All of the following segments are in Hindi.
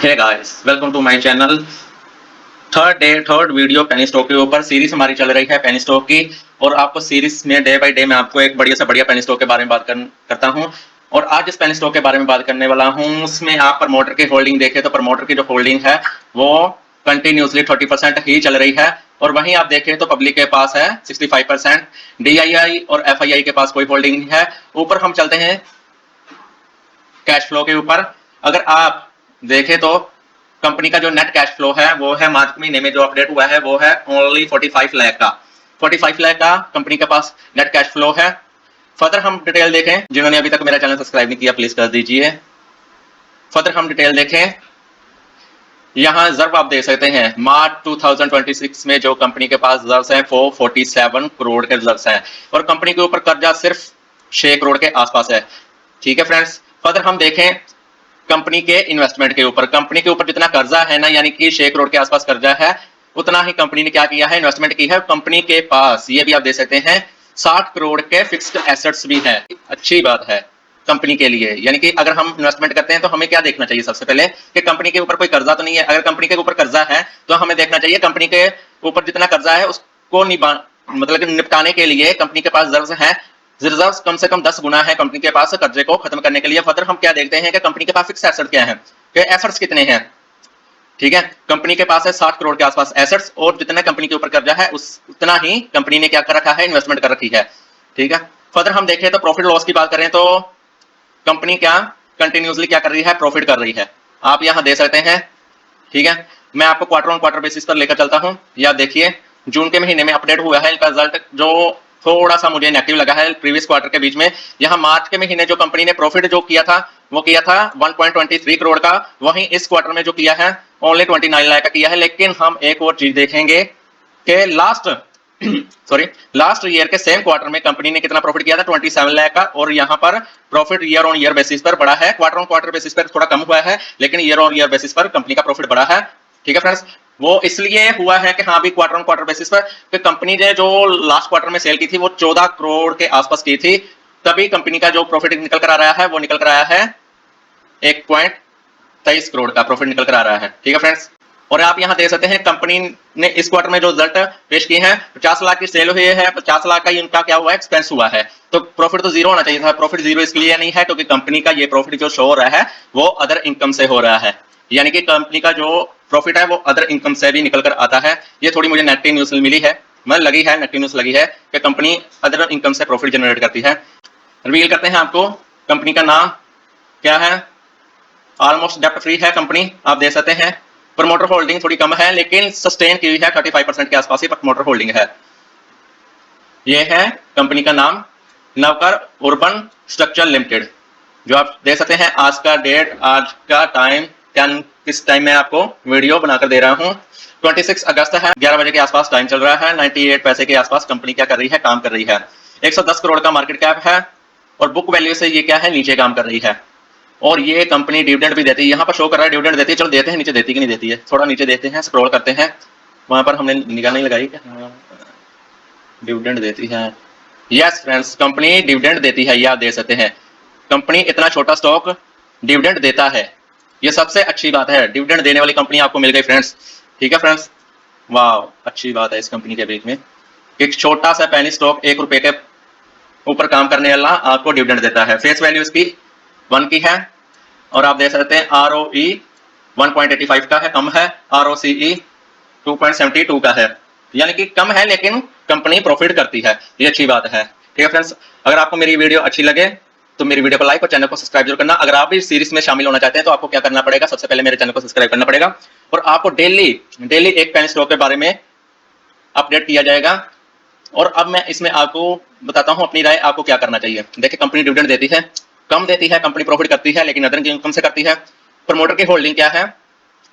Hey guys, welcome to my channel. Third video penny stock के ऊपर सीरीज हमारी चल रही है पेनी स्टॉक की। और आपको सीरीज में डे बाय डे मैं आपको एक बढ़िया से बढ़िया पेनी स्टॉक के बारे में बात करता हूं। और आज इस पेनी स्टॉक के बारे में बात करने वाला हूं, उसमें आप प्रमोटर की होल्डिंग देखें तो प्रमोटर की जो होल्डिंग है वो कंटिन्यूसली 30% ही चल रही है। और वहीं आप देखें तो पब्लिक के पास है 65%, DII और FII के पास कोई होल्डिंग नहीं है। ऊपर हम चलते हैं कैश फ्लो के ऊपर। अगर आप देखें तो कंपनी का जो नेट कैश फ्लो है वो है मार्च महीने में जो अपडेट हुआ है वो है ओनली 45 लाख का। 45 लाख का कंपनी के पास नेट कैश फ्लो है। फर्दर हम डिटेल देखें, जिन्होंने अभी तक मेरा चैनल सब्सक्राइब नहीं किया प्लीज कर दीजिए। फर्दर हम डिटेल देखें, यहाँ रिजर्व आप देख सकते हैं मार्च 2026 में जो कंपनी के पास रिजर्व हैं वो 47 करोड़ के रिजर्व हैं। और कंपनी के ऊपर कर्जा सिर्फ 6 करोड़ के आसपास है। ठीक है फ्रेंड्स, फर्दर हम देखें कंपनी के इन्वेस्टमेंट के ऊपर। कंपनी के ऊपर जितना कर्जा है ना, यानी कि 6 करोड़ के आसपास कर्जा है, उतना ही कंपनी ने क्या किया है, इन्वेस्टमेंट की है। कंपनी के पास ये भी आप देख सकते हैं 60 करोड़ के फिक्स्ड एसेट्स भी है। अच्छी बात है कंपनी के लिए। यानी कि अगर हम इन्वेस्टमेंट करते हैं तो हमें क्या देखना चाहिए, सबसे पहले कि कंपनी के ऊपर कोई कर्जा तो नहीं है। अगर कंपनी के ऊपर कर्जा है तो हमें देखना चाहिए कंपनी के ऊपर जितना कर्जा है उसको मतलब निपटाने के लिए कंपनी के पास रिजर्व है। रिजर्व कम से कम 10 गुना है कंपनी के पास कर्जे को खत्म करने के लिए। फर्दर हम क्या देखते हैं कि कंपनी के पास फिक्स एसेट क्या है, कि एसेट्स कितने हैं। ठीक है, कंपनी के पास है 60 करोड़ के आसपास एसेट्स, और जितना कंपनी के ऊपर कर्जा है उतना ही कंपनी ने क्या कर रखा है, इन्वेस्टमेंट कर रखी है। ठीक है, फर्दर हम देखें तो प्रॉफिट लॉस की बात करें तो कंपनी क्या कंटिन्यूसली क्या कर रही है, प्रॉफिट कर रही है। आप यहां दे सकते हैं। ठीक है, मैं आपको क्वार्टर ऑन क्वार्टर बेसिस पर लेकर चलता हूं। या देखिए जून के महीने में अपडेट हुआ है इनका रिजल्ट, जो थोड़ा सा मुझे नेगेटिव लगा है प्रीवियस क्वार्टर के बीच में। यहां मार्च के महीने जो कंपनी ने प्रॉफिट जो किया था वो किया था 1.23 करोड़ का। वहीं इस क्वार्टर में जो किया है ओनली 29 लाख का किया है। लेकिन हम एक और चीज देखेंगे कि लास्ट ईयर के सेम क्वार्टर में कंपनी ने कितना प्रॉफिट किया था, 27 लाख का। और यहां पर profit year on year basis पर बढ़ा है। क्वार्टर ऑन क्वार्टर बेसिस पर थोड़ा कम हुआ है, लेकिन ईयर ऑन ईयर बेसिस पर कंपनी का प्रॉफिट बढ़ा है। ठीक है फ्रेंड्स, वो इसलिए हुआ है कि हाँ भी क्वार्टर ऑन क्वार्टर बेसिस पर कि कंपनी ने जो लास्ट क्वार्टर में सेल की थी वो 14 करोड़ के आसपास की थी। तभी कंपनी का जो प्रॉफिट निकल कर आ रहा है वो निकल कर आया है 1.23 करोड़ का प्रॉफिट निकल कर आ रहा है। ठीक है फ्रेंड्स, और आप यहां देख सकते हैं कंपनी ने इस क्वार्टर में जो रिजल्ट पेश किए हैं, 50 लाख की सेल हुई है, 50 लाख का इनका क्या हुआ है, एक्सपेंस हुआ है। तो प्रॉफिट तो जीरो होना चाहिए था। प्रॉफिट जीरो इसलिए नहीं है क्योंकि कंपनी का ये प्रॉफिट जो शो हो रहा है वो अदर इनकम से हो रहा है। यानी कि कंपनी का जो प्रॉफिट है वो अदर इनकम से भी निकल कर आता है। ये थोड़ी मुझे नेगेटिव न्यूज मिली है, नेगेटिव न्यूज लगी है कि कंपनी अदर इनकम से प्रॉफिट जनरेट करती है। रिवील करते हैं आपको, कंपनी का नाम क्या है, ऑलमोस्ट डेप्ट फ्री है कंपनी, आप देख सकते हैं। प्रमोटर होल्डिंग थोड़ी कम है लेकिन सस्टेन की हुई है, 35% के आसपास ही प्रमोटर होल्डिंग है। यह है कंपनी का नाम, नवकर अर्बन स्ट्रक्चर लिमिटेड, जो आप देख सकते हैं। आज का डेट, आज का टाइम, किस टाइम में आपको वीडियो बनाकर दे रहा हूं, 26 अगस्त है, 11 बजे के आसपास टाइम चल रहा है। 98 पैसे के आसपास कंपनी क्या कर रही है, काम कर रही है। 110 करोड़ का मार्केट कैप है, और बुक वैल्यू से ये क्या है, नीचे काम कर रही है। और ये कंपनी डिविडेंड भी देती है, यहाँ पर शो कर रहा है डिविडेंड देती है। चलो देते हैं, नीचे देती कि नहीं देती है, थोड़ा नीचे देते हैं, स्क्रॉल करते हैं। वहां पर हमने निगाह नहीं लगाई क्या, डिविडेंड देती है। यस फ्रेंड्स, कंपनी डिविडेंड देती है, ये आप देख सकते हैं। कंपनी इतना छोटा स्टॉक डिविडेंड देता है, ये सबसे अच्छी बात है। डिविडेंड देने वाली कंपनी आपको मिल गई फ्रेंड्स। ठीक है फ्रेंड्स, वाह अच्छी बात है इस कंपनी के बीच में, एक छोटा सा पेनी स्टॉक 1 रुपए के ऊपर काम करने वाला आपको डिविडेंड देता है। फेस वैल्यू इसकी 1 की है, और आप देख सकते हैं ROE 1.85 का है, कम है। ROCE 2.72 का है, यानी कि कम है लेकिन कंपनी प्रॉफिट करती है, ये अच्छी बात है। ठीक है फ्रेंड्स, अगर आपको मेरी वीडियो अच्छी लगे तो मेरी वीडियो को लाइक और चैनल को सब्सक्राइब जरूर करना। अगर आप भी सीरीज में शामिल होना चाहते हैं तो आपको क्या करना पड़ेगा, सबसे पहले मेरे चैनल को सब्सक्राइब करना पड़ेगा, और आपको डेली एक पेनी स्टॉक के बारे में अपडेट किया जाएगा। और अब मैं इसमें आपको बताता हूं अपनी राय, आपको क्या करना चाहिए। देखिए कंपनी डिविडेंड देती है, कम देती है, कंपनी प्रॉफिट करती है, लेकिन अदर इनकम से करती है। प्रमोटर की होल्डिंग क्या है,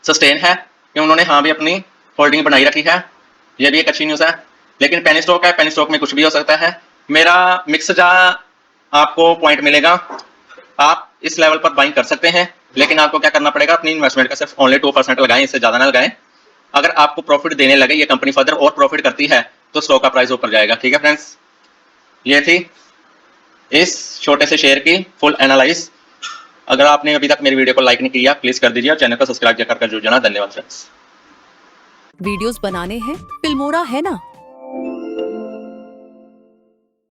सस्टेन है, कि उन्होंने हाँ भी अपनी होल्डिंग बनाई रखी है, ये भी एक अच्छी न्यूज़ है। लेकिन पेनी स्टॉक है, पेनी स्टॉक में कुछ भी हो सकता है। मेरा मिक्स जहाँ आपको पॉइंट मिलेगा, आप इस लेवल पर बाइंग कर सकते हैं, लेकिन आपको क्या करना पड़ेगा, अपनी इन्वेस्टमेंट का सिर्फ ओनली 2% लगाएं, इससे ज़्यादा ना लगाएं। अगर आपको प्रॉफिट देने लगे ये कंपनी, फर्दर और प्रॉफिट करती है तो स्टॉक का प्राइस ऊपर जाएगा। ठीक है फ्रेंड्स, ये थी इस छोटे से शेयर की फुल एनालाइज। अगर आपने अभी तक मेरी वीडियो को लाइक नहीं किया प्लीज कर दीजिए और चैनल को सब्सक्राइब कर जरूर जाना। धन्यवाद फ्रेंड्स। वीडियोस बनाने हैं, फिल्मोरा है ना।